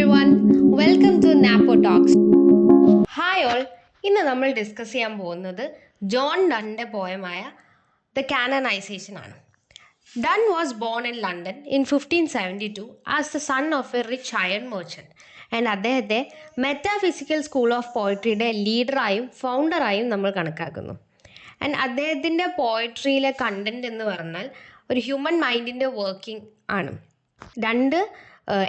everyone, welcome to Napo Talks. Hi all, ഇന്ന് നമ്മൾ discuss ചെയ്യാൻ പോകുന്നത് ജോൺ ഡണ്ണിൻ്റെ പോയമായ ദ കാനനൈസേഷൻ ആണ്. Done was born in London in 1572 as the son of A rich iron merchant and അദ്ദേഹത്തെ metaphysical school of പോയട്രിയുടെ ലീഡറായും ഫൗണ്ടറായും നമ്മൾ കണക്കാക്കുന്നു. And അദ്ദേഹത്തിൻ്റെ പോയട്രിയിലെ content എന്ന് പറഞ്ഞാൽ ഒരു ഹ്യൂമൻ മൈൻഡിൻ്റെ വർക്കിംഗ് ആണ്. രണ്ട്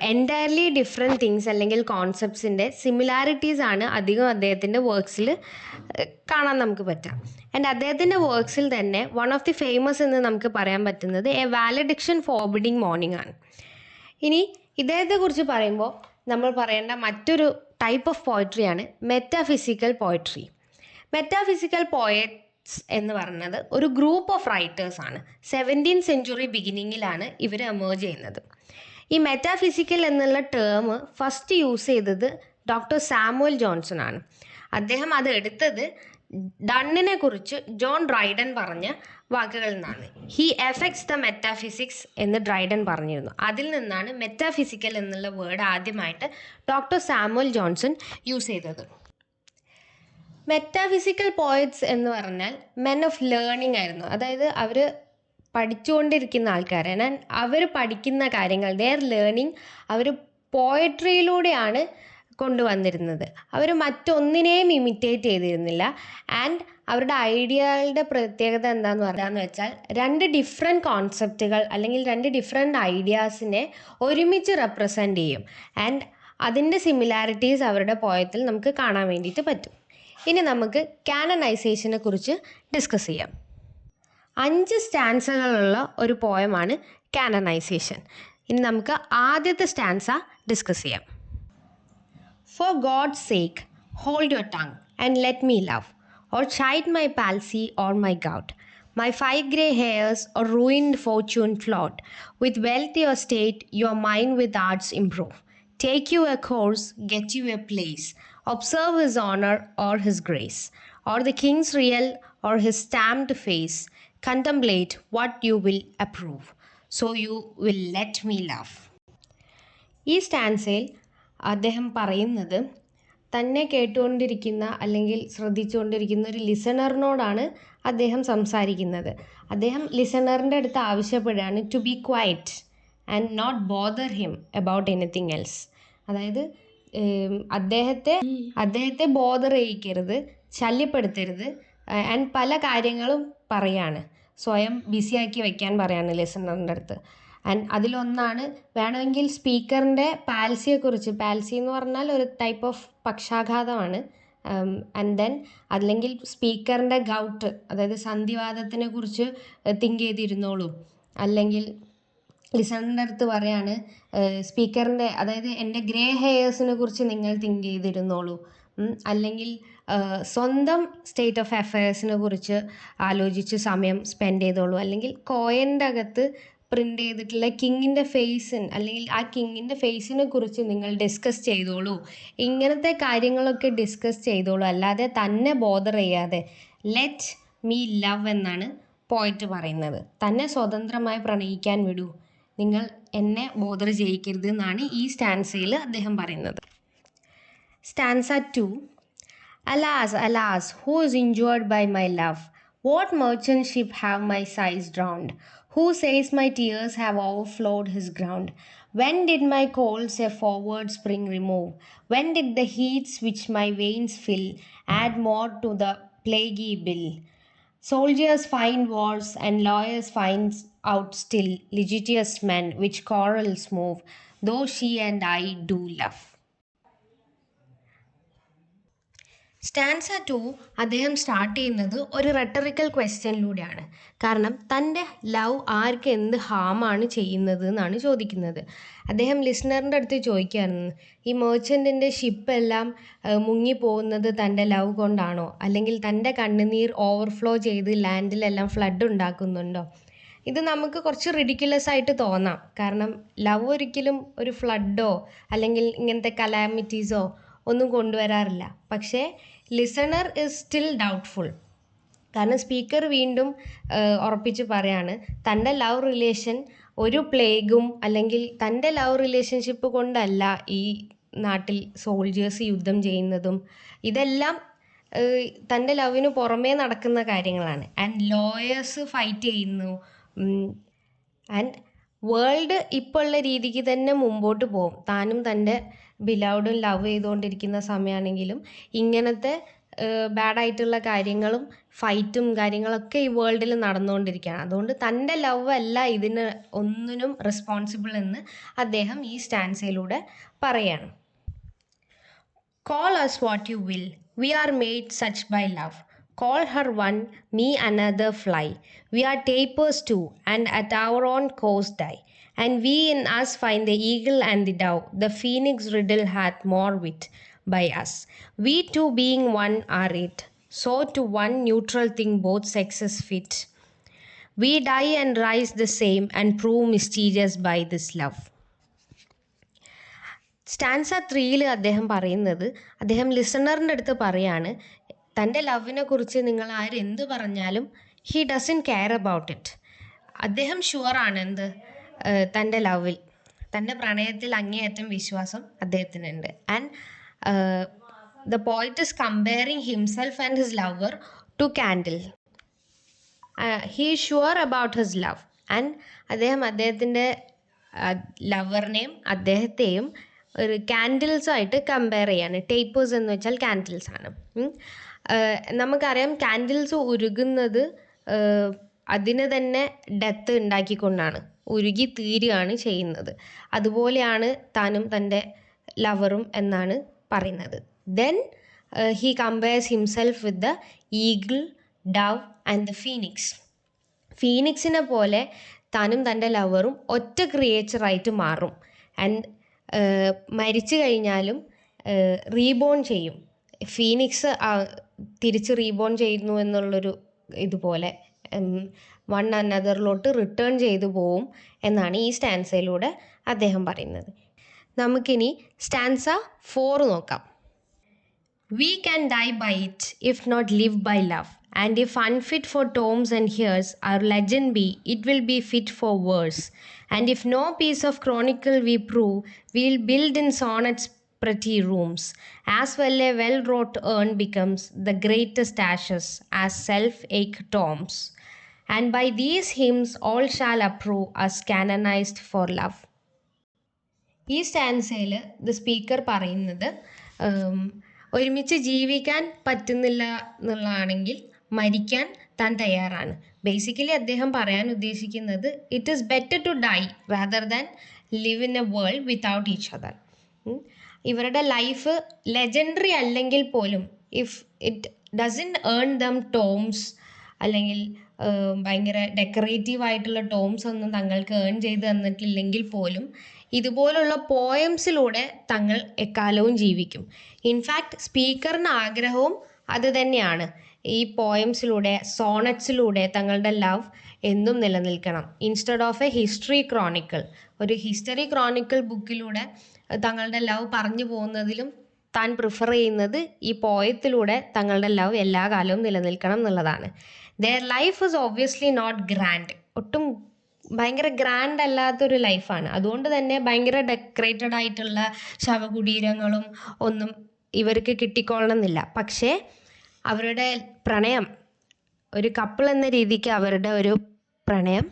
എൻറ്റയർലി ഡിഫറെൻറ്റ് തിങ്സ് അല്ലെങ്കിൽ കോൺസെപ്റ്റ്സിൻ്റെ സിമിലാരിറ്റീസ് ആണ് അധികം അദ്ദേഹത്തിൻ്റെ വർക്ക്സിൽ കാണാൻ നമുക്ക് പറ്റാം. ആൻഡ് അദ്ദേഹത്തിൻ്റെ വർക്ക്സിൽ തന്നെ വൺ ഓഫ് ദി ഫേമസ് എന്ന് നമുക്ക് പറയാൻ പറ്റുന്നത് എ വാലഡിക്ഷൻ ഫോർബിഡിങ് മോർണിംഗ് ആണ്. ഇനി ഇദ്ദേഹത്തെക്കുറിച്ച് പറയുമ്പോൾ നമ്മൾ പറയേണ്ട മറ്റൊരു ടൈപ്പ് ഓഫ് പോയട്രിയാണ് മെറ്റാഫിസിക്കൽ പോയട്രി. മെറ്റാഫിസിക്കൽ പോയറ്റ്സ് എന്ന് പറയുന്നത് ഒരു ഗ്രൂപ്പ് ഓഫ് റൈറ്റേഴ്സ് ആണ്. 17th century ബിഗിനിങ്ങിലാണ് ഇവർ എമേർജ് ചെയ്യുന്നത്. ഈ മെറ്റാഫിസിക്കൽ എന്നുള്ള ടേം ഫസ്റ്റ് യൂസ് ചെയ്തത് ഡോക്ടർ സാമുവൽ ജോൺസൺ ആണ്. അദ്ദേഹം അത് എടുത്തത് ഡണ്ണിനെ കുറിച്ച് ജോൺ ഡ്രൈഡൻ പറഞ്ഞ വാക്കുകളിൽ നിന്നാണ്. ഹി എഫക്ട്സ് ദ മെറ്റാഫിസിക്സ് എന്ന് ഡ്രൈഡൻ പറഞ്ഞിരുന്നു. അതിൽ നിന്നാണ് മെറ്റാഫിസിക്കൽ എന്നുള്ള വേർഡ് ആദ്യമായിട്ട് ഡോക്ടർ സാമുവൽ ജോൺസൺ യൂസ് ചെയ്തത്. മെറ്റാഫിസിക്കൽ പോയറ്റ്സ് എന്ന് പറഞ്ഞാൽ മെൻ ഓഫ് ലേണിംഗ് ആയിരുന്നു. അതായത് അവർ പഠിച്ചുകൊണ്ടിരിക്കുന്ന ആൾക്കാരാണ്. അവർ പഠിക്കുന്ന കാര്യങ്ങൾ ദെയർ ലേണിംഗ് അവർ പോയട്രിയിലൂടെയാണ് കൊണ്ടുവന്നിരുന്നത്. അവർ മറ്റൊന്നിനെയും ഇമിറ്റേറ്റ് ചെയ്തിരുന്നില്ല. ആൻഡ് അവരുടെ ഐഡിയകളുടെ പ്രത്യേകത എന്താണെന്ന് വെച്ചാൽ രണ്ട് ഡിഫറെൻറ്റ് കോൺസെപ്റ്റുകൾ അല്ലെങ്കിൽ രണ്ട് ഡിഫറെൻറ്റ് ഐഡിയാസിനെ ഒരുമിച്ച് റെപ്രസെൻ്റ് ചെയ്യും. ആൻഡ് അതിൻ്റെ സിമിലാരിറ്റീസ് അവരുടെ പോയത്തിൽ നമുക്ക് കാണാൻ വേണ്ടിയിട്ട് പറ്റും. ഇനി നമുക്ക് കാനനൈസേഷനെ കുറിച്ച് ഡിസ്കസ് ചെയ്യാം. 5 സ്റ്റാൻസകളുള്ള ഒരു പോയമാണ് കാനനൈസേഷൻ. ഇനി നമുക്ക് ആദ്യത്തെ സ്റ്റാൻസ ഡിസ്കസ് ചെയ്യാം. For God's sake hold your tongue and let me love or chide my palsy or my gout my 5 grey hairs or ruined fortune float. With wealth your state, your mind with arts improve. Take you a course, get you a place. Observe his honor or his grace, or the king's real or his stamped face. Contemplate what you will approve, so you will let me love. ഈ സ്റ്റാൻസയിൽ അദ്ദേഹം പറയുന്നത് തന്നെ കേട്ടുകൊണ്ടിരിക്കുന്ന അല്ലെങ്കിൽ ശ്രദ്ധിച്ചുകൊണ്ടിരിക്കുന്ന ഒരു ലിസണറിനോടാണ് അദ്ദേഹം സംസാരിക്കുന്നത്. അദ്ദേഹം ലിസണറിൻ്റെ അടുത്ത് ആവശ്യപ്പെടുകയാണ് to be quiet and not bother him about anything else. അതായത് അദ്ദേഹത്തെ ബോദർ ചെയ്യിക്കരുത്, ശല്യപ്പെടുത്തരുത്. ആൻഡ് പല കാര്യങ്ങളും പറയാണ്, സ്വയം ബിസിയാക്കി വയ്ക്കാൻ പറയാണ് ലിസണറിൻ്റെ അടുത്ത്. ആൻഡ് അതിലൊന്നാണ് വേണമെങ്കിൽ സ്പീക്കറിൻ്റെ പാൽസിയെക്കുറിച്ച്, പാൽസി എന്ന് പറഞ്ഞാൽ ഒരു ടൈപ്പ് ഓഫ് പക്ഷാഘാതമാണ്. ആൻഡ് ദെൻ അല്ലെങ്കിൽ സ്പീക്കറിൻ്റെ ഗൗട്ട്, അതായത് സന്ധിവാതത്തിനെ കുറിച്ച് തിങ്ക് ചെയ്തിരുന്നോളൂ. അല്ലെങ്കിൽ ലിസണറിൻ്റെ അടുത്ത് പറയാണ് സ്പീക്കറിൻ്റെ, അതായത് എൻ്റെ ഗ്രേ ഹെയേഴ്സിനെ കുറിച്ച് നിങ്ങൾ തിങ്ക് ചെയ്തിരുന്നോളൂ. അല്ലെങ്കിൽ സ്വന്തം സ്റ്റേറ്റ് ഓഫ് അഫയേഴ്സിനെ കുറിച്ച് ആലോചിച്ച് സമയം സ്പെൻഡ് ചെയ്തോളൂ. അല്ലെങ്കിൽ കോയിൻ്റെ അകത്ത് പ്രിൻ്റ് ചെയ്തിട്ടുള്ള കിങ്ങിൻ്റെ ഫേസിന് അല്ലെങ്കിൽ ആ കിങ്ങിൻ്റെ ഫേസിനെ കുറിച്ച് നിങ്ങൾ ഡിസ്കസ് ചെയ്തോളൂ. ഇങ്ങനത്തെ കാര്യങ്ങളൊക്കെ ഡിസ്കസ് ചെയ്തോളൂ, അല്ലാതെ തന്നെ ബോദർ ചെയ്യാതെ. ലെറ്റ് മീ ലവ് എന്നാണ് പോയിറ്റ് പറയുന്നത്. തന്നെ സ്വതന്ത്രമായി പ്രണയിക്കാൻ വിടൂ, നിങ്ങൾ എന്നെ ബോദർ ചെയ്യിക്കരുത് എന്നാണ് ഈ സ്റ്റാൻസയിൽ അദ്ദേഹം പറയുന്നത്. Stanza 2. Alas, alas, who is injured by my love? What merchant ship have my sighs drowned? Who says my tears have overflowed his ground? When did my coals a forward spring remove? When did the heats which my veins fill add more to the plaguey bill? Soldiers find wars and lawyers find out still litigious men which quarrels move, though she and I do love. Stanza 2 അദ്ദേഹം start ചെയ്യുന്നത് ഒരു റെട്ടറിക്കൽ ക്വസ്റ്റ്യനിലൂടെയാണ്. കാരണം തൻ്റെ love ആർക്ക് എന്ത് ഹാമാണ് ചെയ്യുന്നത് എന്നാണ് ചോദിക്കുന്നത്. അദ്ദേഹം ലിസണറിൻ്റെ അടുത്ത് ചോദിക്കുകയായിരുന്നു, ഈ മേർച്ചൻറ്റിൻ്റെ ഷിപ്പെല്ലാം മുങ്ങിപ്പോകുന്നത് തൻ്റെ ലവ് കൊണ്ടാണോ, അല്ലെങ്കിൽ തൻ്റെ കണ്ണുനീർ ഓവർഫ്ലോ ചെയ്ത് ലാൻഡിലെല്ലാം ഫ്ലഡ് ഉണ്ടാക്കുന്നുണ്ടോ? ഇത് നമുക്ക് കുറച്ച് റിഡിക്കുലസ് ആയിട്ട് തോന്നാം. കാരണം ലവ് ഒരിക്കലും ഒരു ഫ്ലഡോ അല്ലെങ്കിൽ ഇങ്ങനത്തെ കലാമിറ്റീസോ ഒന്നും കൊണ്ടുവരാറില്ല. പക്ഷേ ലിസണർ ഇസ് സ്റ്റിൽ ഡൗട്ട്ഫുൾ. കാരണം സ്പീക്കർ വീണ്ടും ഉറപ്പിച്ച് പറയാണ് തൻ്റെ ലവ് റിലേഷൻ ഒരു പ്ലേഗും അല്ലെങ്കിൽ തൻ്റെ ലവ് റിലേഷൻഷിപ്പ് കൊണ്ടല്ല ഈ നാട്ടിൽ സോൾജേഴ്സ് യുദ്ധം ചെയ്യുന്നതും ഇതെല്ലാം തൻ്റെ ലവിന് പുറമേ നടക്കുന്ന കാര്യങ്ങളാണ്. ആൻഡ് ലോയേഴ്സ് ഫൈറ്റ് ചെയ്യുന്നു. ആൻഡ് വേൾഡ് ഇപ്പോൾ ഉള്ള രീതിക്ക് തന്നെ മുമ്പോട്ട് പോകും. താനും തൻ്റെ ബിലൗഡും ലവ് ചെയ്തുകൊണ്ടിരിക്കുന്ന സമയമാണെങ്കിലും ഇങ്ങനത്തെ ബാഡായിട്ടുള്ള കാര്യങ്ങളും ഫൈറ്റും കാര്യങ്ങളൊക്കെ ഈ വേൾഡിൽ നടന്നുകൊണ്ടിരിക്കുകയാണ്. അതുകൊണ്ട് തൻ്റെ ലവ് അല്ല ഇതിന് ഒന്നിനും റെസ്പോൺസിബിൾ എന്ന് അദ്ദേഹം ഈ സ്റ്റാൻസയിലൂടെ പറയാണ്. Call us what you will, we are made such by love. Call her one, me another fly. We are tapers too, and at our own course die. And we in us find the eagle and the dove. The phoenix riddle hath more wit by us. We two being one are it. So to one neutral thing both sexes fit. We die and rise the same, and prove mysterious by this love. Stanza 3 അദ്ദേഹം പറയുന്നത്, അദ്ദേഹം ലിസണറിൻ്റെ അടുത്ത് പറയാണ്, തൻ്റെ ലവിനെ കുറിച്ച് നിങ്ങൾ ആരെന്ത് പറഞ്ഞാലും he doesn't care about it. അദ്ദേഹം ഷുവറാണ് തൻ്റെ ലവിൽ, തൻ്റെ പ്രണയത്തിൽ അങ്ങേയറ്റം വിശ്വാസം അദ്ദേഹത്തിനുണ്ട്. And the poet is comparing himself and his lover to candle. He is sure about his love. And അദ്ദേഹത്തിൻ്റെ ലവറിനെയും അദ്ദേഹത്തെയും ഒരു കാൻഡിൽസുമായിട്ട് കമ്പയർ ചെയ്യാണ്. ടേപ്പേഴ്സ് എന്ന് വെച്ചാൽ കാൻഡിൽസ് ആണ്. നമുക്കറിയാം കാൻഡിൽസ് ഉരുകുന്നത് അതിന് തന്നെ ഡെത്ത് ഉണ്ടാക്കിക്കൊണ്ടാണ്, ഉരുകി തീരുകയാണ് ചെയ്യുന്നത്. അതുപോലെയാണ് താനും തൻ്റെ ലവറും എന്നാണ് പറയുന്നത്. Then he compares himself with the eagle, dove and the phoenix. ഫീനിക്സിനെ പോലെ താനും തൻ്റെ ലവറും ഒറ്റ ക്രിയേച്ചറായിട്ട് മാറും. ആൻഡ് മരിച്ചു കഴിഞ്ഞാലും റീബോൺ ചെയ്യും. ഫീനിക്സ് തിരിച്ച് റീബോൺ ചെയ്യുന്നു എന്നുള്ളൊരു ഇതുപോലെ വൺ അനദറിലോട്ട് റിട്ടേൺ ചെയ്തു പോവും എന്നാണ് ഈ സ്റ്റാൻസയിലൂടെ അദ്ദേഹം പറയുന്നത്. നമുക്കിനി സ്റ്റാൻസ 4 നോക്കാം. We can die by it, if not live by love. And if unfit for tomes and hears our legend be, it will be fit for verse. And if no piece of chronicle we prove, we'll build in sonnets pretty rooms. As well a well-wrought urn becomes the greatest ashes as self-ache tomes. And by these hymns all shall approve us canonized for love. ഈ സ്റ്റാൻസയിൽ the speaker പറയുന്നത് ഒരുമിച്ച് ജീവിക്കാൻ പറ്റുന്നില്ല എന്നുള്ളതാണെങ്കിൽ മരിക്കാൻ താൻ തയ്യാറാണ്. Basically അദ്ദേഹം പറയാൻ ഉദ്ദേശിക്കുന്നത് it is better to die rather than live in a world without each other. ഇവരുടെ ലൈഫ് ലെജൻഡറി അല്ലെങ്കിൽ പോലും if it doesn't earn them tombs അല്ലെങ്കിൽ ഭയങ്കര ഡെക്കറേറ്റീവ് ആയിട്ടുള്ള ടോംസ് ഒന്നും തങ്ങൾക്ക് ഏൺ ചെയ്ത് തന്നിട്ടില്ലെങ്കിൽ പോലും ഇതുപോലുള്ള പോയംസിലൂടെ തങ്ങൾ എക്കാലവും ജീവിക്കും. ഇൻഫാക്റ്റ് സ്പീക്കറിന് ആഗ്രഹവും അത് തന്നെയാണ്. ഈ പോയംസിലൂടെ, സോണറ്റ്സിലൂടെ തങ്ങളുടെ ലവ് എന്നും നിലനിൽക്കണം. Instead of A history Chronicle, ഒരു ഹിസ്റ്ററി ക്രോണിക്കിൾ ബുക്കിലൂടെ തങ്ങളുടെ ലവ് പറഞ്ഞു പോകുന്നതിലും താൻ പ്രിഫർ ചെയ്യുന്നത് ഈ പോയത്തിലൂടെ തങ്ങളുടെ ലവ് എല്ലാ കാലവും നിലനിൽക്കണം എന്നുള്ളതാണ്. Their life is obviously not grand, ഒട്ടും ഭയങ്കര ഗ്രാൻഡ് അല്ലാത്തൊരു ലൈഫാണ്. അതുകൊണ്ട് തന്നെ ഭയങ്കര ഡെക്കറേറ്റഡ് ആയിട്ടുള്ള ശവകുടീരങ്ങളും ഒന്നും ഇവർക്ക് കിട്ടിക്കൊള്ളണമെന്നില്ല. പക്ഷേ അവരുടെ പ്രണയം, ഒരു കപ്പിൾ എന്ന രീതിക്ക് അവരുടെ ഒരു പ്രണയം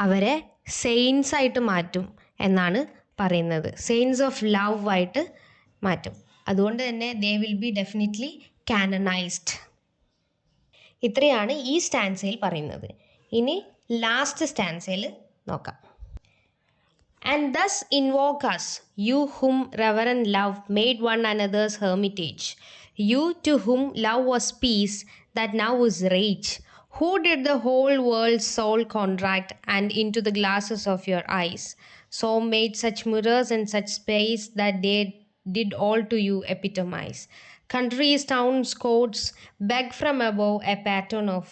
അവരെ സെയിൻസ് ആയിട്ട് മാറ്റും എന്നാണ് പറയുന്നത്. സെയിൻസ് ഓഫ് ലവ് ആയിട്ട് മാറ്റും. അതുകൊണ്ട് തന്നെ they will be definitely canonised. ഇത്രയാണ് ഈ സ്റ്റാൻസയിൽ പറയുന്നത്. ഇനി ലാസ്റ്റ് സ്റ്റാൻസയിൽ നോക്കാം. And thus invoke us, you whom reverent love made one another's hermitage, you to whom love was peace that now is rage, who did the whole world's soul contract and into the glasses of your eyes, so made such mirrors and such space that they did all to you epitomize. Countries, towns, courts, beg from above a pattern of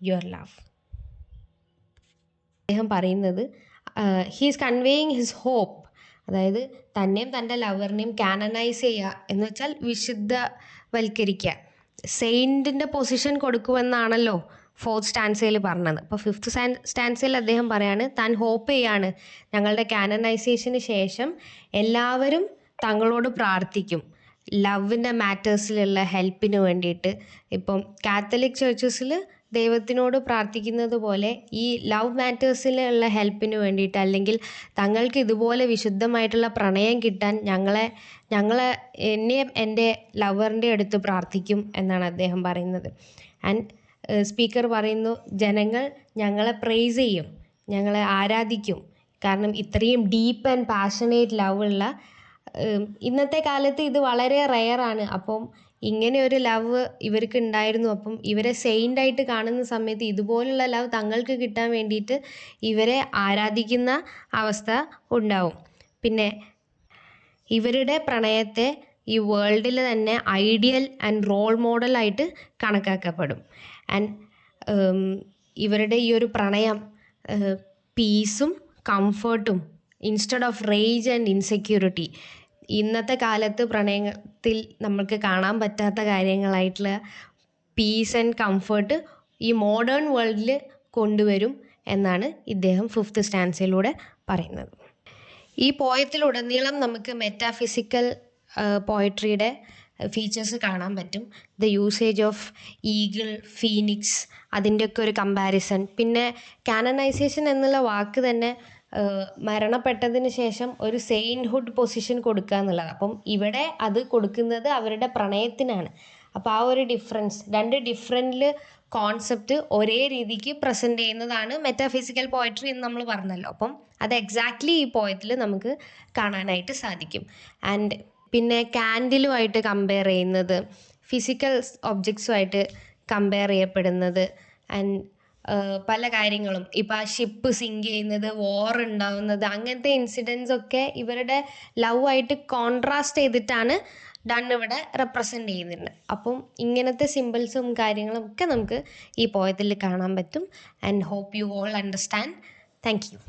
your love. അദ്ദേഹം പറയുന്നത് he's conveying his hope, അതായത് തന്നെയും തൻ്റെ ലവറിനെയും canonise ചെയ്യുക എന്ന് വെച്ചാൽ വിശുദ്ധവൽക്കരിക്കുക, സെയിൻറ്റിൻ്റെ position കൊടുക്കുമെന്നാണല്ലോ 4th സ്റ്റാൻസയിൽ പറഞ്ഞത്. അപ്പോൾ 5th സ്റ്റാൻസയിൽ അദ്ദേഹം പറയാണ് താൻ ഹോപ്പ് ചെയ്യാണ് ഞങ്ങളുടെ കാനനൈസേഷന് ശേഷം എല്ലാവരും തങ്ങളോട് പ്രാർത്ഥിക്കും ലവിൻ്റെ മാറ്റേഴ്സിലുള്ള ഹെൽപ്പിന് വേണ്ടിയിട്ട്. ഇപ്പം കാത്തലിക് ചേർച്ചസിൽ ദൈവത്തിനോട് പ്രാർത്ഥിക്കുന്നത് പോലെ ഈ ലവ് മാറ്റേഴ്സിലുള്ള ഹെൽപ്പിന് വേണ്ടിയിട്ട്, അല്ലെങ്കിൽ തങ്ങൾക്ക് ഇതുപോലെ വിശുദ്ധമായിട്ടുള്ള പ്രണയം കിട്ടാൻ എന്നെയും എൻ്റെ ലവറിൻ്റെ അടുത്ത് പ്രാർത്ഥിക്കും എന്നാണ് അദ്ദേഹം പറയുന്നത്. ആൻഡ് സ്പീക്കർ പറയുന്നു, ജനങ്ങൾ ഞങ്ങളെ പ്രൈസ് ചെയ്യും, ഞങ്ങളെ ആരാധിക്കും, കാരണം ഇത്രയും ഡീപ്പ് ആൻഡ് പാഷനേറ്റ് ലവ് ഉള്ള, ഇന്നത്തെ കാലത്ത് ഇത് വളരെ റെയറാണ്. അപ്പം ഇങ്ങനെ ഒരു ലവ് ഇവർക്ക് ഉണ്ടായിരുന്നു. അപ്പം ഇവരെ സെയിൻ്റായിട്ട് കാണുന്ന സമയത്ത് ഇതുപോലുള്ള ലവ് തങ്ങൾക്ക് കിട്ടാൻ വേണ്ടിയിട്ട് ഇവരെ ആരാധിക്കുന്ന അവസ്ഥ ഉണ്ടാവും. പിന്നെ ഇവരുടെ പ്രണയത്തെ ഈ വേൾഡിൽ തന്നെ ഐഡിയൽ ആൻഡ് റോൾ മോഡലായിട്ട് കണക്കാക്കപ്പെടും. ആൻഡ് ഇവരുടെ ഈ ഒരു പ്രണയം പീസും കംഫർട്ടും instead of rage and insecurity, ഇന്നത്തെ കാലത്ത് പ്രണയത്തിൽ നമുക്ക് കാണാൻ പറ്റാത്ത കാര്യങ്ങളായിട്ടുള്ള പീസ് ആൻഡ് കംഫർട്ട് ഈ മോഡേൺ വേൾഡിൽ കൊണ്ടുവരും എന്നാണ് ഇദ്ദേഹം 5th സ്റ്റാൻസയിലൂടെ പറയുന്നത്. ഈ പോയത്തിലുടനീളം നമുക്ക് മെറ്റാഫിസിക്കൽ പോയട്രിയുടെ ഫീച്ചേഴ്സ് കാണാൻ പറ്റും. The usage of eagle, Phoenix, അതിൻ്റെയൊക്കെ ഒരു കമ്പാരിസൺ. പിന്നെ കാനനൈസേഷൻ എന്നുള്ള വാക്ക് തന്നെ മരണപ്പെട്ടതിന് ശേഷം ഒരു സെയിൻഹുഡ് പൊസിഷൻ കൊടുക്കുക എന്നുള്ളത്. അപ്പം ഇവിടെ അത് കൊടുക്കുന്നത് അവരുടെ പ്രണയത്തിനാണ്. അപ്പോൾ ആ ഒരു ഡിഫറൻസ്, രണ്ട് ഡിഫറെൻ്റ് കോൺസെപ്റ്റ് ഒരേ രീതിക്ക് പ്രസൻറ്റ് ചെയ്യുന്നതാണ് മെറ്റാഫിസിക്കൽ പോയട്രി എന്ന് നമ്മൾ പറഞ്ഞല്ലോ. അപ്പം അത് എക്സാക്ട്ലി ഈ പോയത്തിൽ നമുക്ക് കാണാനായിട്ട് സാധിക്കും. ആൻഡ് പിന്നെ കാൻഡിലുമായിട്ട് കമ്പയർ ചെയ്യുന്നത്, ഫിസിക്കൽ ഒബ്ജക്ട്സുമായിട്ട് കമ്പയർ ചെയ്യപ്പെടുന്നത്, ആൻഡ് പല കാര്യങ്ങളും, ഇപ്പം ആ ഷിപ്പ് സിങ്ക് ചെയ്യുന്നത്, വോർ ഉണ്ടാവുന്നത്, അങ്ങനത്തെ ഇൻസിഡൻസ് ഒക്കെ ഇവരുടെ ലവ് ആയിട്ട് കോൺട്രാസ്റ്റ് ചെയ്തിട്ടാണ് ഡൺ ഇവിടെ റെപ്രസെൻ്റ് ചെയ്യുന്നുണ്ട്. അപ്പം ഇങ്ങനത്തെ സിമ്പിൾസും കാര്യങ്ങളും ഒക്കെ നമുക്ക് ഈ പോയത്തിൽ കാണാൻ പറ്റും. And hope you all understand. Thank U.